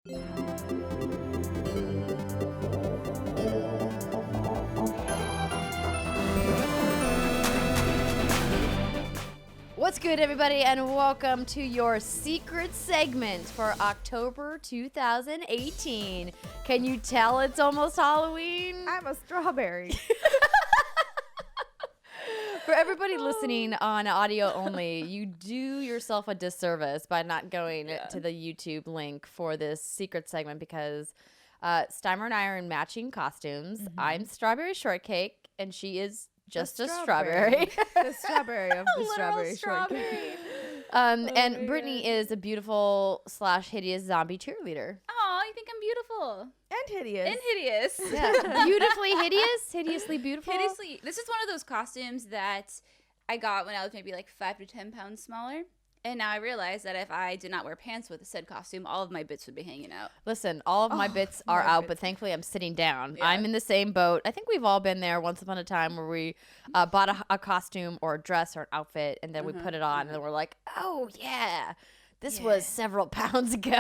What's good, everybody, and welcome to your secret segment for October 2018. Can you tell it's almost Halloween? I'm a strawberry. For everybody listening on audio only, you do yourself a disservice by not going to the YouTube link for this secret segment because Steimer and I are in matching costumes. Mm-hmm. I'm Strawberry Shortcake, and she is just a strawberry. The strawberry of the strawberry shortcake. And Brittany is a beautiful / hideous zombie cheerleader. Oh, you think I'm beautiful. And hideous. And hideous. Yeah. Beautifully hideous, hideously beautiful. Hideously. This is one of those costumes that I got when I was maybe like 5 to 10 pounds smaller. And now I realize that if I did not wear pants with a said costume, all of my bits would be hanging out. Listen, all of my bits are out, but thankfully I'm sitting down. Yeah. I'm in the same boat. I think we've all been there once upon a time where we bought a costume or a dress or an outfit, and then we put it on, and then we're like, oh, yeah. This was several pounds ago.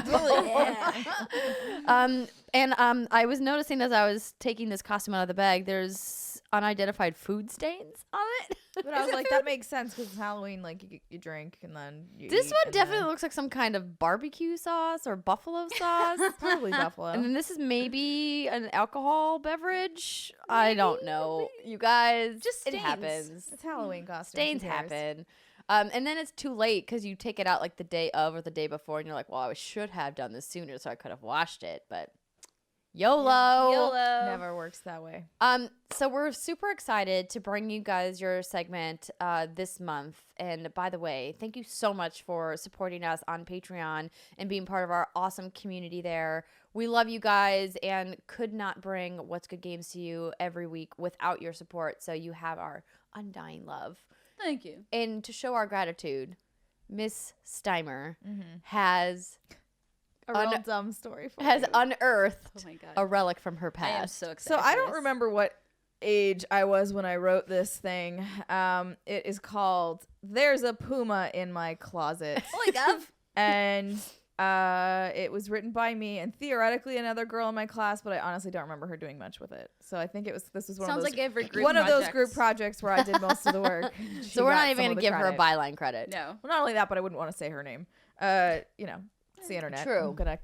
I was noticing as I was taking this costume out of the bag, there's unidentified food stains on it. But I was like, that makes sense because it's Halloween. Like, you drink and then you This eat, one and definitely then... looks like some kind of barbecue sauce or buffalo sauce. Probably buffalo. And then this is maybe an alcohol beverage. I don't know. You guys, Just it stains. happens. It's Halloween costume. Stains happen. And then it's too late because you take it out like the day of or the day before, and you're like, well, I should have done this sooner so I could have washed it. But YOLO. YOLO. Never works that way. So we're super excited to bring you guys your segment this month. And by the way, thank you so much for supporting us on Patreon and being part of our awesome community there. We love you guys and could not bring What's Good Games to you every week without your support. So you have our undying love. Thank you. And to show our gratitude, Miss Steimer has A real dumb story for has you. unearthed Oh my God. a relic from her I am past. so excited. So I for don't this. remember what age I was when I wrote this thing. It is called "There's a Puma in My Closet," Oh my God. and it was written by me and theoretically another girl in my class, but I honestly don't remember her doing much with it. So I think this was one Sounds of those like every group one of those projects. group projects where I did most of the work. She So we're got not even some going of to the give her a credit. byline credit. No. Well, not only that, but I wouldn't want to say her name. It's the internet. True. I'm gonna.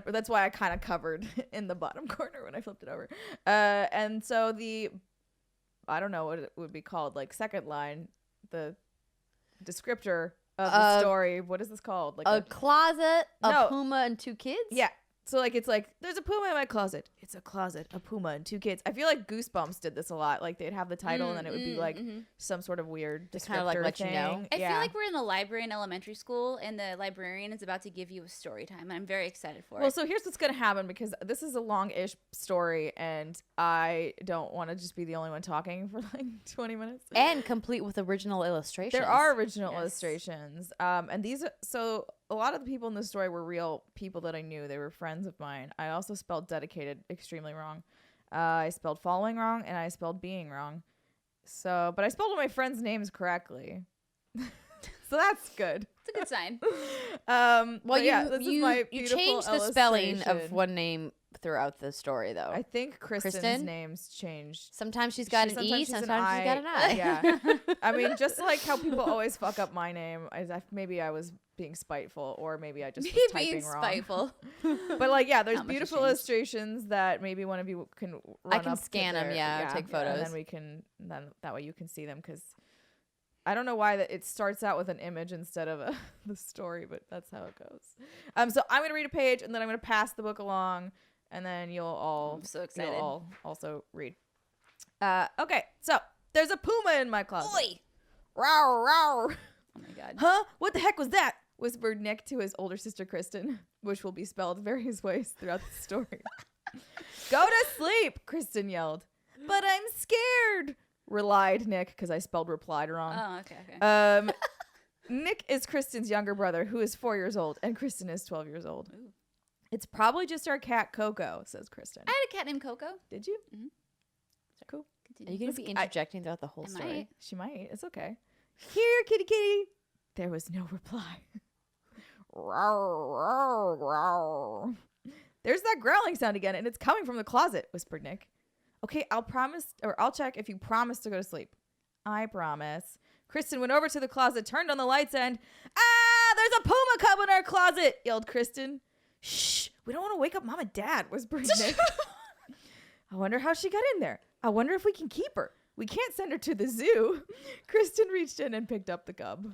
That's why I kind of covered in the bottom corner when I flipped it over. And so I don't know what it would be called, like second line, the descriptor of the story. What is this called? Like A closet, No. a Puma, and 2 kids? yeah. So like it's like there's a Puma in my closet. It's a closet, a Puma, and 2 kids. I feel like Goosebumps did this a lot. Like they'd have the title and then it would be like some sort of weird descriptor kinda like let you thing. know. I feel like we're in the library in elementary school, and the librarian is about to give you a story time, and I'm very excited for Well, it. so here's what's gonna happen because this is a long-ish story, and I don't want to just be the only one talking for like 20 minutes. And complete with original illustrations. There are original Yes. illustrations, and these. So a lot of the people in the story were real people that I knew. They were friends of mine. I also spelled dedicated extremely wrong. I spelled following wrong, and I spelled being wrong. So, but I spelled all my friends' names correctly. So that's good. It's a good sign. Well, But yeah, this is my you beautiful changed the spelling of illustration. one name throughout the story, though. I think Kristen's Kristen? name's changed. Sometimes she's got an E, Sometimes she's an sometimes she's got an I. Yeah. I mean, just like how people always fuck up my name, maybe I was being spiteful, or maybe I just was typing Being wrong. spiteful. But like, yeah, there's Not much has beautiful changed. illustrations that maybe one of you can run I can up to scan 'em, their- yeah, take And photos. then then that way you can see them, because I don't know why that it starts out with an image instead of the story, but that's how it goes. So I'm gonna read a page, and then I'm gonna pass the book along, and then you'll all I'm so excited. also read. Okay, so there's a Puma in my closet. Oi! Row, row. Oh my God. Huh? What the heck was that? Whispered Nick to his older sister Kristen, which will be spelled various ways throughout the story. Go to sleep, Kristen yelled. But I'm scared, relied Nick, because I spelled replied wrong. Oh, okay. Nick is Kristen's younger brother, who is 4 years old, and Kristen is 12 years old. Ooh. It's probably just our cat Coco, says Kristen. I had a cat named Coco. Did you? Mhm. Cool. Are you Continue. going to be interjecting throughout the whole Am story? I? She might. It's okay. Here, kitty, kitty. There was no reply. Row, row, row. There's that growling sound again, and it's coming from the closet, whispered Nick. Okay, I'll check if you promise to go to sleep. I promise. Kristen went over to the closet, turned on the lights, and there's a Puma cub in our closet, yelled Kristen. Shh, we don't want to wake up Mom and Dad, whispered Nick. I wonder how she got in there. I wonder if we can keep her. We can't send her to the zoo. Kristen reached in and picked up the cub.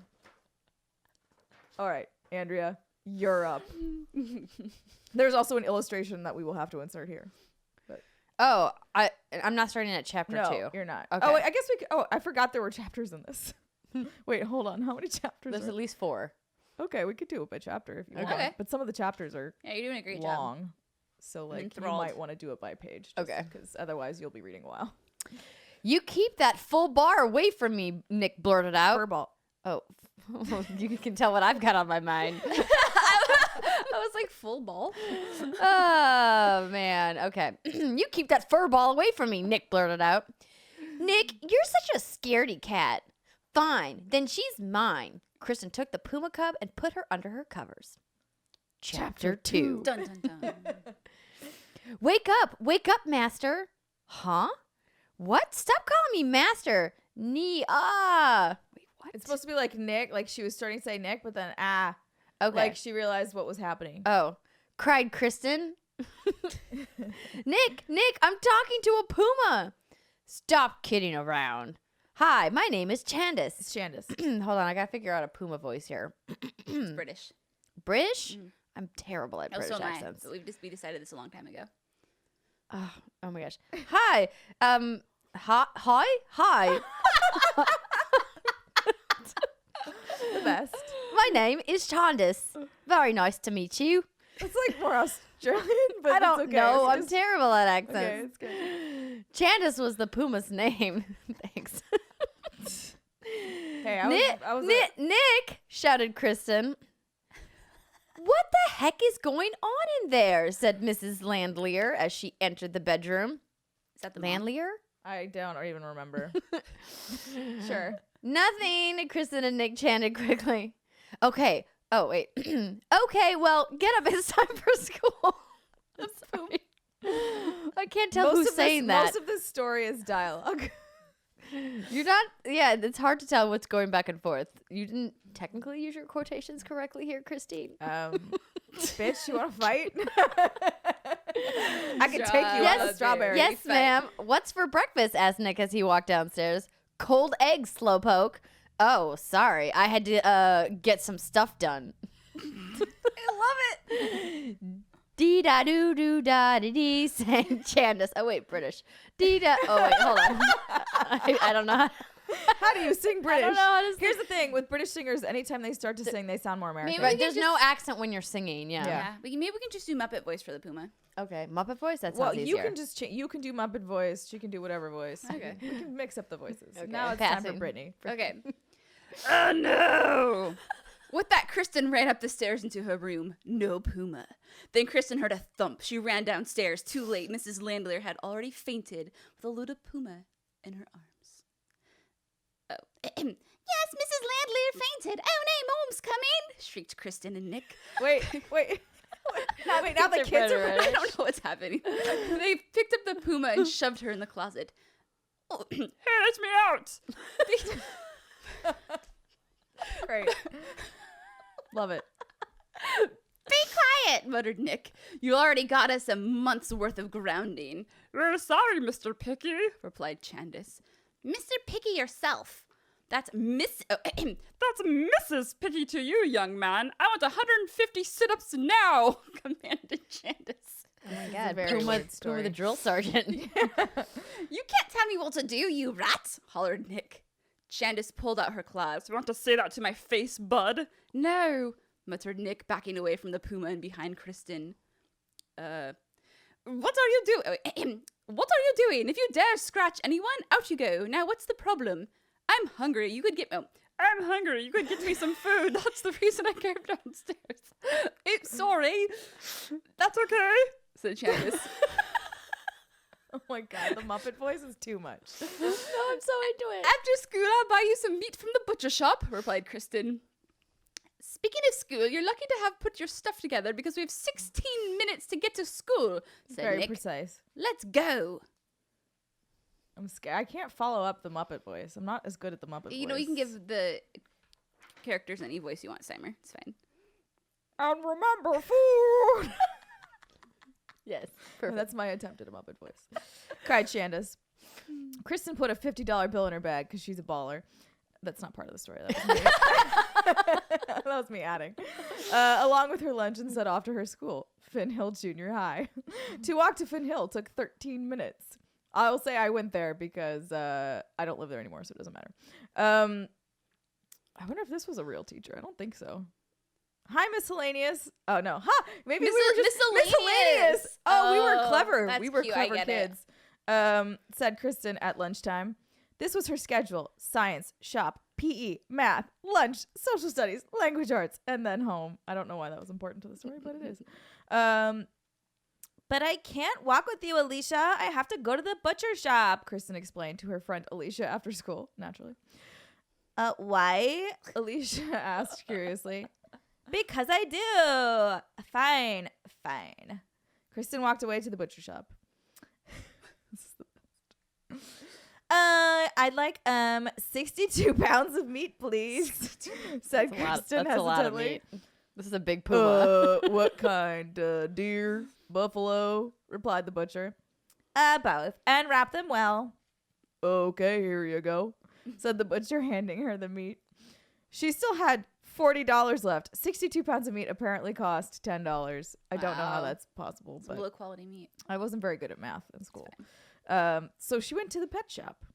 All right, Andrea, you're up. There's also an illustration that we will have to insert here. Oh, I'm not starting at chapter 2. No, you're not. Okay. Oh, wait, I guess we could. Oh, I forgot there were chapters in this. Wait, hold on. How many chapters? There's at least 4. Okay, we could do it by chapter if you want. Okay. But some of the chapters are Yeah, you're doing a great job. long. So, like, you enthralled. might want to do it by page. Okay. Because otherwise you'll be reading a while. You keep that full bar away from me, Nick blurted out. Furball. Oh, you can tell what I've got on my mind. I was like, full ball. Oh, man. Okay. You keep that fur ball away from me, Nick blurted out. Nick, you're such a scaredy cat. Fine, then she's mine. Kristen took the Puma cub and put her under her covers. Chapter 2. Dun, dun, dun. Wake up, master. Huh? What? Stop calling me master. Wait, what? It's supposed to be like Nick. Like, she was starting to say Nick, but then, Okay. Like, she realized what was happening. Oh, cried Kristen. Nick, I'm talking to a Puma. Stop kidding around. Hi, my name is Chandis. It's Shandis. Hold on, I gotta figure out a Puma voice here. It's British. British? I'm terrible at Oh, British so am I. accents. But we decided this a long time ago. Oh my gosh. Hi. Hi. The best. My name is Chandis. Very nice to meet you. It's like more Australian, but I don't it's okay. know. It's I'm just- terrible at Okay, accents. it's good. Chandis was the Puma's name. Thanks. Hey, Nick, shouted Kristen. What the heck is going on in there? Said Mrs. Landlear as she entered the bedroom. Is that the mom? Landlear? I don't even remember. Sure. Nothing, Kristen and Nick chanted quickly. Okay. Oh, wait. Okay, well, get up. It's time for school. I'm sorry. I can't tell who's saying that. Most of this story is dialogue. You're not, yeah, it's hard to tell what's going back and forth. You didn't technically use your quotations correctly here, Christine. Bitch, you want to fight? I can take you on a strawberry. Yes, ma'am. What's for breakfast? Asked Nick as he walked downstairs. Cold eggs, slowpoke. Oh, sorry. I had to get some stuff done. I love it. Dee da doo doo da dee dee, sang Chandis. Oh wait, British. Dee da. Oh wait, hold on. I don't know. How do you sing British? I don't know how to sing. Here's the thing with British singers: anytime they start to sing, they sound more American. Maybe Right, we can there's no accent when you're singing. Yeah. Yeah. Maybe we can just do Muppet voice for the Puma. Okay, Muppet voice. That sounds Well, easier. you can just you can do Muppet voice. She can do whatever voice. Okay. We can mix up the voices. Okay. Now it's time for Passing. Brittany. Okay. Oh no! With that, Kristen ran up the stairs into her room. No Puma. Then Kristen heard a thump. She ran downstairs. Too late. Mrs. Landler had already fainted with a load of Puma in her arms. Oh. Yes, Mrs. Landler fainted. Oh no, Mom's coming! Shrieked Kristen and Nick. Wait. Now the kids are. I don't know what's happening. They picked up the Puma and shoved her in the closet. Oh, hey, let me out! Great. Love it. Be quiet, muttered Nick. You already got us a month's worth of grounding. We're sorry, Mr. Picky, replied Chandis. Mr. Picky yourself. That's That's Mrs. Picky to you, young man. I want 150 sit-ups now, commanded Chandis. Oh my God, very Puma, weird story. Puma the drill sergeant. You can't tell me what to do, you rat, hollered Nick. Chandis pulled out her claws. You want to say that to my face, bud? No, muttered Nick, backing away from the Puma and behind Kristen. What are you doing? What are you doing? If you dare scratch anyone, out you go. Now, what's the problem? I'm hungry. You could get... Oh, I'm hungry. You could get me some food. That's the reason I came downstairs. Sorry. That's okay, said Chandis. Oh my God, the Muppet voice is too much. No, I'm so into it. After school, I'll buy you some meat from the butcher shop, replied Kristen. Speaking of school, you're lucky to have put your stuff together because we have 16 minutes to get to school, said Very Nick. precise. Let's go. I'm scared. I can't follow up the Muppet voice. I'm not as good at the Muppet voice. You know, you can give the characters any voice you want, Simer. It's fine. And remember food. Yes. That's my attempt at a Muppet voice. Cried Shandace. Kristen put a $50 bill in her bag because she's a baller. That's not part of the story. That was me. That was me adding. Along with her lunch and set off to her school, Finn Hill Junior High. To walk to Finn Hill took 13 minutes. I will say I went there because I don't live there anymore, so it doesn't matter. I wonder if this was a real teacher. I don't think so. Hi, Miscellaneous. Oh, no. Ha! Maybe we were just miscellaneous. Oh, we were clever. That's We were cute. I clever get kids. Said Kristen at lunchtime. This was her schedule: science, shop, PE, math, lunch, social studies, language arts, and then home. I don't know why that was important to the story, but it is. But I can't walk with you, Alicia. I have to go to the butcher shop, Kristen explained to her friend Alicia after school, naturally. Why? Alicia asked curiously. Because I do. Fine. Kristen walked away to the butcher shop. This is the best. I'd like 62 pounds of meat, please, said Kristen That's a lot of hesitantly. meat. This is a big Puma. What kind? Deer? Buffalo? Replied the butcher. Both. And wrap them well. Okay, here you go, said the butcher, handing her the meat. She still had $40 left. 62 pounds of meat apparently cost $10. I don't know how Wow. that's possible, It's but low quality meat. I wasn't very good at math in school. So she went to the pet shop.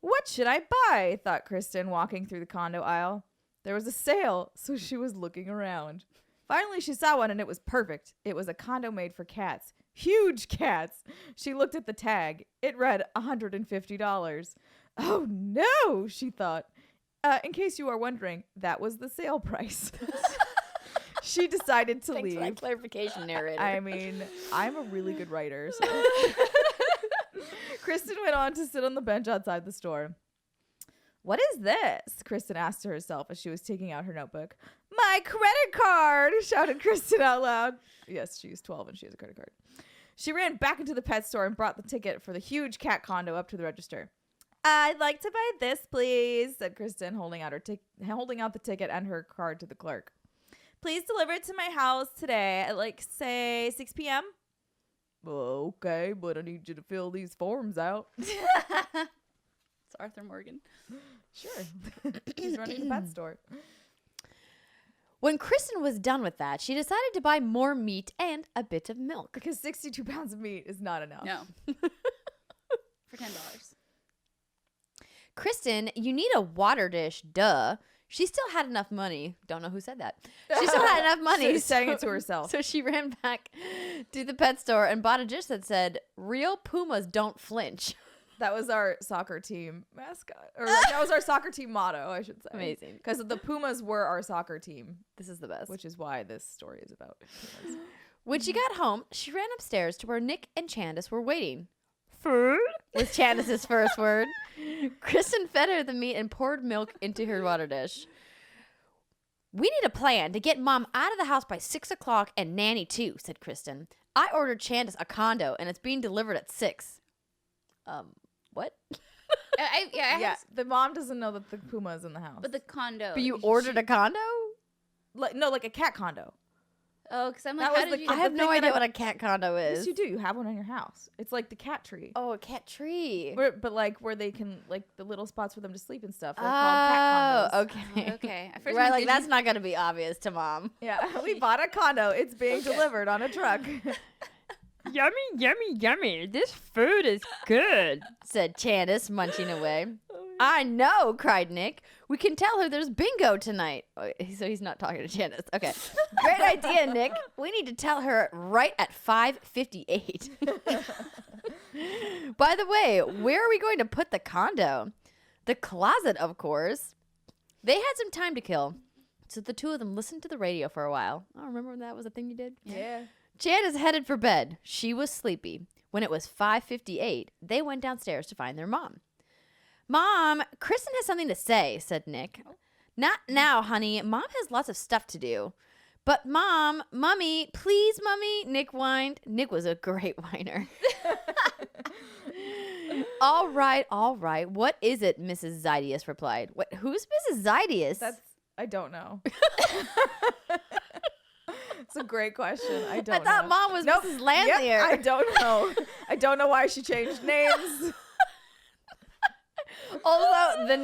What should I buy? Thought Kristen, walking through the condo aisle. There was a sale, so she was looking around. Finally, she saw one, and it was perfect. It was a condo made for cats. Huge cats. She looked at the tag. It read $150. Oh, no, she thought. In case you are wondering, that was the sale price. She decided to Thanks leave. for that clarification, narrator. I mean, I'm a really good writer. So. Kristen went on to sit on the bench outside the store. What is this? Kristen asked to herself as she was taking out her notebook. My credit card, shouted Kristen out loud. Yes, she's 12 and she has a credit card. She ran back into the pet store and brought the ticket for the huge cat condo up to the register. I'd like to buy this, please, said Kristen, holding out the ticket and her card to the clerk. Please deliver it to my house today at, like, say, 6 p.m.? Okay, but I need you to fill these forms out. It's Arthur Morgan. Sure. He's running the pet store. When Kristen was done with that, she decided to buy more meat and a bit of milk. Because 62 pounds of meat is not enough. No. For $10. Kristen, you need a water dish, duh. She still had enough money. Don't know who said that. She still had enough money. She's saying it to herself. So she ran back to the pet store and bought a dish that said, "Real Pumas don't flinch." That was our soccer team mascot. Or that was our soccer team motto, I should say. Amazing. Because the Pumas were our soccer team, This is the best. which is why this story is about Pumas. When she got home, she ran upstairs to where Nick and Candace were waiting. Food was Candace's first word. Kristen fed her the meat and poured milk into her water dish. We need a plan to get Mom out of the house by 6 o'clock and Nanny too, said Kristen. I ordered Candace a condo and it's being delivered at 6. What? Yeah, the mom doesn't know that the Puma is in the house. But the condo. But you ordered a condo? like a cat condo. Oh, because I'm like, That how was did the you? I have no thing that idea I- what a cat condo is. Yes, you do. You have one in your house. It's like the cat tree. Oh, a cat tree. But like where they can, like the little spots for them to sleep and stuff. They're Oh, called cat condos. okay. Okay. At first Right, I'm like thinking- that's not going to be obvious to Mom. Yeah, we bought a condo. It's being delivered on a truck. Yummy, yummy, yummy. This food is good, said Candace, munching away. I know, cried Nick. We can tell her there's bingo tonight. Oh, so he's not talking to Candace. Okay. Great idea, Nick. We need to tell her right at 5:58. By the way, where are we going to put the condo? The closet, of course. They had some time to kill, so the two of them listened to the radio for a while. Oh, remember when that was a thing you did? Yeah. Janice headed for bed. She was sleepy. When it was 5:58, they went downstairs to find their mom. Mom, Kristen has something to say, said Nick. Not now, honey. Mom has lots of stuff to do. But Mummy, please, Mummy, Nick whined. Nick was a great whiner. All right. What is it? Mrs. Zydius replied. What? Who's Mrs. Zydius? I don't know. It's a great question. I I don't thought know. Mom was Nope. Mrs. Yep, Landseer. I don't know. I don't know why she changed names. Also, the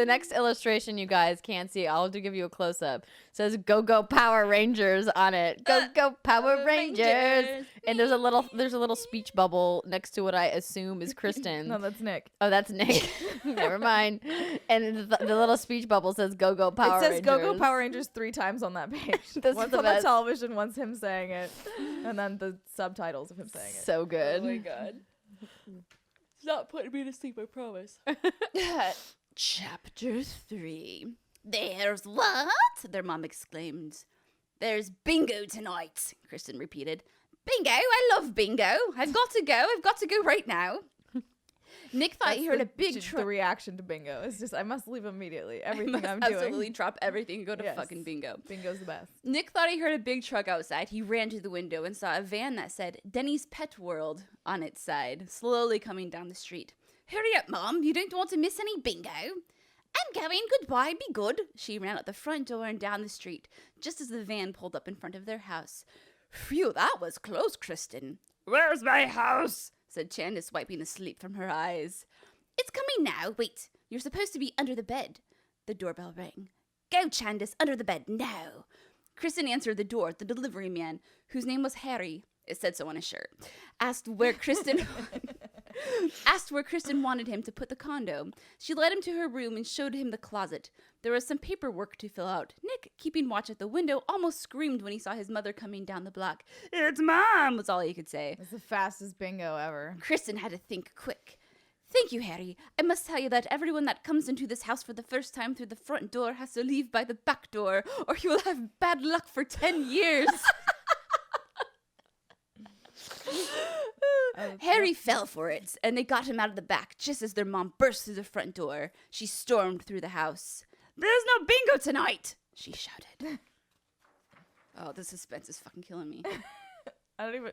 next illustration you guys can't see, I'll have to give you a close up. Says "Go Power Rangers" on it. Go Power Rangers. And there's a little speech bubble next to what I assume is Kristen. No, that's Nick. Oh, that's Nick. Never mind. And the little speech bubble says "Go Power It says Rangers." "Go Power Rangers" 3 times on that page. This Once is the on best. the television, once him saying it, and then the subtitles of him saying it. So good. Oh my god. It's not putting me to sleep, I promise. Chapter 3. There's what? Their mom exclaimed. There's bingo tonight, Kristen repeated. Bingo? I love bingo. I've got to go right now. Nick thought he heard a big The truck. reaction to bingo is just, I must leave immediately. I Everything must I'm absolutely doing. drop everything and go to Yes. fucking bingo. Bingo's the best. Nick thought he heard a big truck outside. He ran to the window and saw a van that said Denny's Pet World on its side, slowly coming down the street. Hurry up, Mom. You don't want to miss any bingo. I'm going. Goodbye. Be good. She ran out the front door and down the street, just as the van pulled up in front of their house. Phew, that was close, Kristen. Where's my house? Said Candace, wiping the sleep from her eyes. It's coming now. Wait, you're supposed to be under the bed. The doorbell rang. Go, Candace, under the bed now. Kristen answered the door. The delivery man, whose name was Harry, it said so on his shirt, asked where Kristen wanted him to put the condo. She led him to her room and showed him the closet. There was some paperwork to fill out. Nick, keeping watch at the window, almost screamed when he saw his mother coming down the block. It's Mom, was all he could say. It's the fastest bingo ever. Kristen had to think quick. Thank you, Harry. I must tell you that everyone that comes into this house for the first time through the front door has to leave by the back door, or you will have bad luck for 10 years. Harry fell for it, and they got him out of the back just as their mom burst through the front door. She stormed through the house. There's no bingo tonight, she shouted. Oh, the suspense is fucking killing me.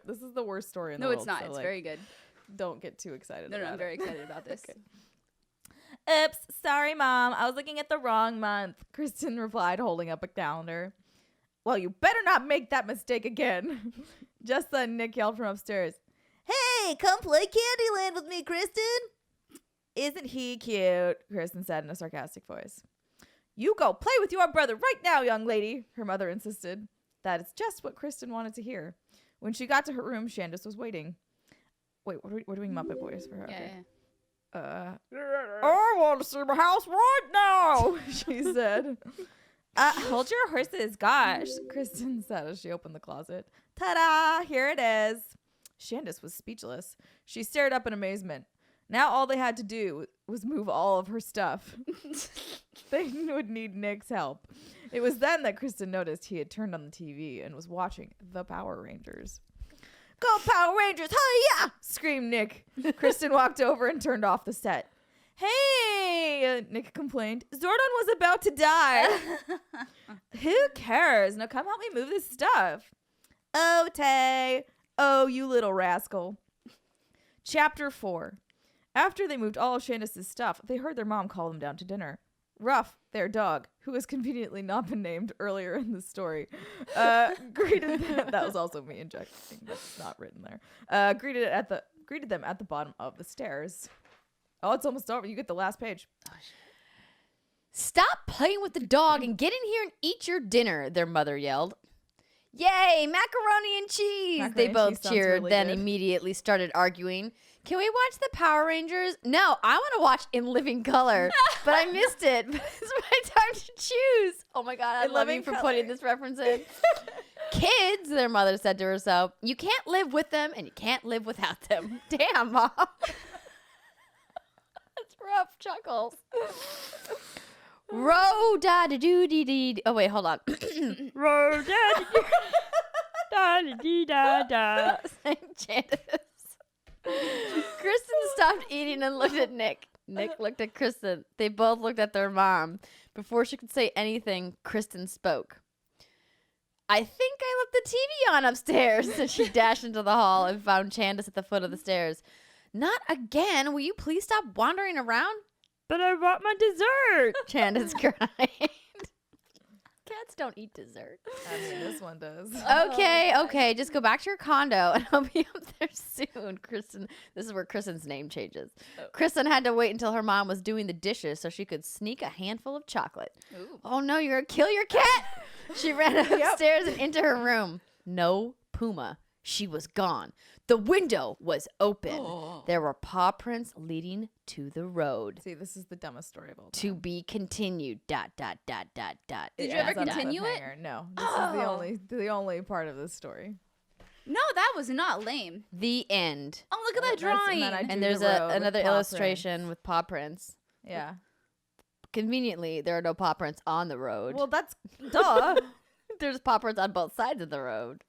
This is the worst story in the No, world. it's not. so, It's like, very good. Don't get too excited No, about I'm it. very excited about this. Okay. Oops, sorry, Mom. I was looking at the wrong month, Kristen replied, holding up a calendar. Well, you better not make that mistake again. Just then, Nick yelled from upstairs. Hey, come play Candyland with me, Kristen. Isn't he cute? Kristen said in a sarcastic voice. You go play with your brother right now, young lady, her mother insisted. That is just what Kristen wanted to hear. When she got to her room, Candace was waiting. Wait, we're doing Muppet voice for her. Yeah. Okay. I want to see my house right now, she said. Hold your horses, gosh, Kristen said as she opened the closet. Ta-da, here it is. Candace was speechless. She stared up in amazement. Now all they had to do was move all of her stuff. They would need Nick's help. It was then that Kristen noticed he had turned on the TV and was watching the Power Rangers. Go Power Rangers, hi-ya! Screamed Nick. Kristen walked over and turned off the set. Hey, Nick complained. Zordon was about to die. Who cares? Now come help me move this stuff. Oh, Tay. Oh, you little rascal. Chapter 4. After they moved all of Candace's stuff, they heard their mom call them down to dinner. Ruff, their dog, who has conveniently not been named earlier in the story, greeted them. That was also me injecting. That's not written there. Greeted them at the bottom of the stairs. Oh, it's almost over. You get the last page. Stop playing with the dog and get in here and eat your dinner, their mother yelled. Yay, macaroni and cheese! Macaroni They and both cheese sounds cheered, really then good. immediately started arguing. Can we watch the Power Rangers? No, I want to watch In Living Color, but I missed it. But it's my time to choose. Oh my God, I In love you Living for Color. putting this reference in. Kids, their mother said to herself, you can't live with them and you can't live without them. Damn, Mom. That's rough chuckles. Ro da da doo dee dee. Oh wait, hold on. Ro da da dee da da. Sang Candace. Kristen stopped eating and looked at Nick. Nick looked at Kristen. They both looked at their mom. Before she could say anything, Kristen spoke. I think I left the TV on upstairs. And she dashed into the hall and found Candace at the foot of the stairs. Not again. Will you please stop wandering around? But I want my dessert. Candace cried. Cats don't eat dessert. I mean, this one does. Okay. Just go back to your condo and I'll be up there soon. Kristen, this is where Kristen's name changes. Oh. Kristen had to wait until her mom was doing the dishes so she could sneak a handful of chocolate. Ooh. Oh no, you're gonna kill your cat! She ran upstairs and into her room. No Puma. She was gone. The window was open. There were paw prints leading to the road. See, this is the dumbest story of all time. To be continued. ... Did It you ever ends on a continue it? cliffhanger. No, this is the only part of this story. No, that was not lame. The end. Oh, look at that That's- drawing. and then I drew And there's the road with another paw illustration prints. with paw prints. Yeah. Conveniently, there are no paw prints on the road. Well, that's duh. There's paw prints on both sides of the road.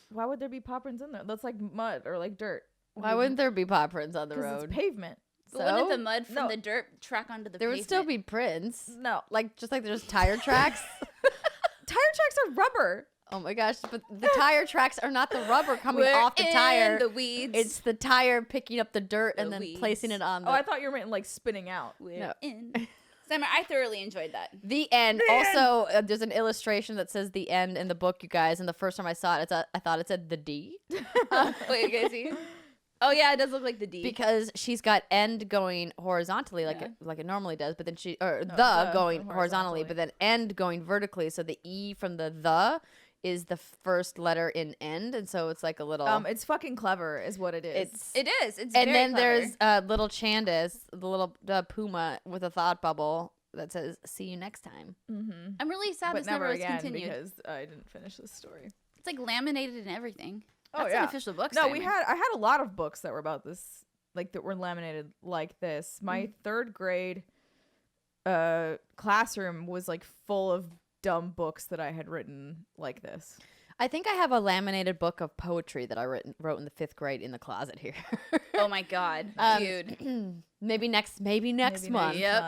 Why would there be paw prints in there? That's like mud or like dirt. Why wouldn't there be paw prints on the Because road? it's pavement. But wouldn't So? the mud from No. the dirt track onto the There would pavement? still be prints. No. Just like there's tire tracks. Tire tracks are rubber. Oh my gosh, but the tire tracks are not the rubber coming We're off the in tire. the weeds. It's the tire picking up the dirt and The then weeds. placing it on the Oh, I thought you meant like spinning out. We're No. in. Summer, I thoroughly enjoyed that. The end. Also, there's an illustration that says the end in the book, you guys. And the first time I saw it, I thought it said the D. Wait, you guys see? Oh yeah, it does look like the D. Because she's got end going horizontally like Yeah. it normally does, but then the the going going horizontally, horizontally. but then end going vertically. So the E from the is the first letter in end, and so it's like a little. It's fucking clever, is what it is. It's It is. It's and very then clever. there's little Candace, the little Puma with a thought bubble that says "See you next time." Mm-hmm. I'm really sad But this never never was again continued. because I didn't finish this story. It's like laminated and everything. Oh, That's yeah. an official book. No, Simon. I had a lot of books that were about this, like that were laminated like this. My third grade classroom was like full of dumb books that I had written like this. I think I have a laminated book of poetry that I wrote in the 5th grade in the closet here. Oh my god, Um, dude. maybe next Maybe month. next Yep.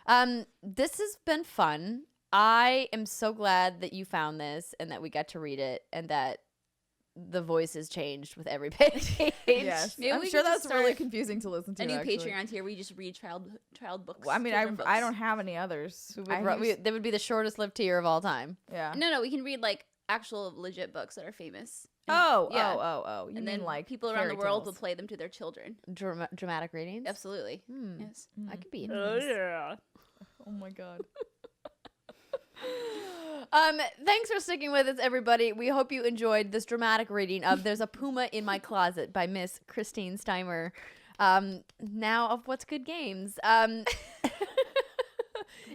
month. This has been fun. I am so glad that you found this and that we got to read it and that the voices changed with every page. Yes, Maybe I'm we sure could just that's really start confusing to listen to. A new actually. Patreon tier. We just read child books. Well, I mean, children books. I don't have any others. They would be the shortest lived tier of all time. Yeah. No, we can read like actual legit books that are famous. Oh, Yeah. oh. You and mean then like people around the fairy world will tales. play them to their children. Dramatic readings. Absolutely. Hmm. Yes. I could be. yeah. Oh my god. Thanks for sticking with us, everybody. We hope you enjoyed this dramatic reading of "There's a Puma in My Closet" by Miss Christine Steimer. Now of What's Good Games.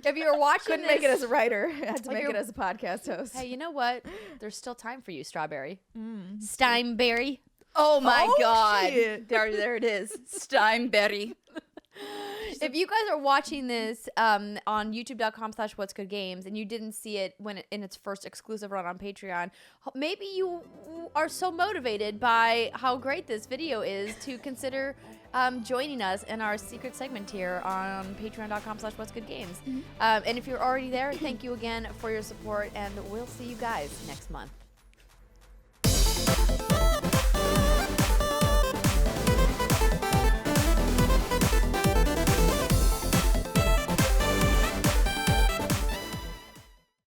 If you were watching, Couldn't make it as a writer. I had to Like make you're- it as a podcast host. Hey, you know what? There's still time for you, Strawberry. Mm. Steinberry. Oh my Oh, god. shit. There it is. Steinberry. If you guys are watching this on youtube.com/whatsgoodgames and you didn't see it when in its first exclusive run on Patreon, maybe you are so motivated by how great this video is to consider joining us in our secret segment here on patreon.com/whatsgoodgames. And if you're already there, thank you again for your support, and we'll see you guys next month.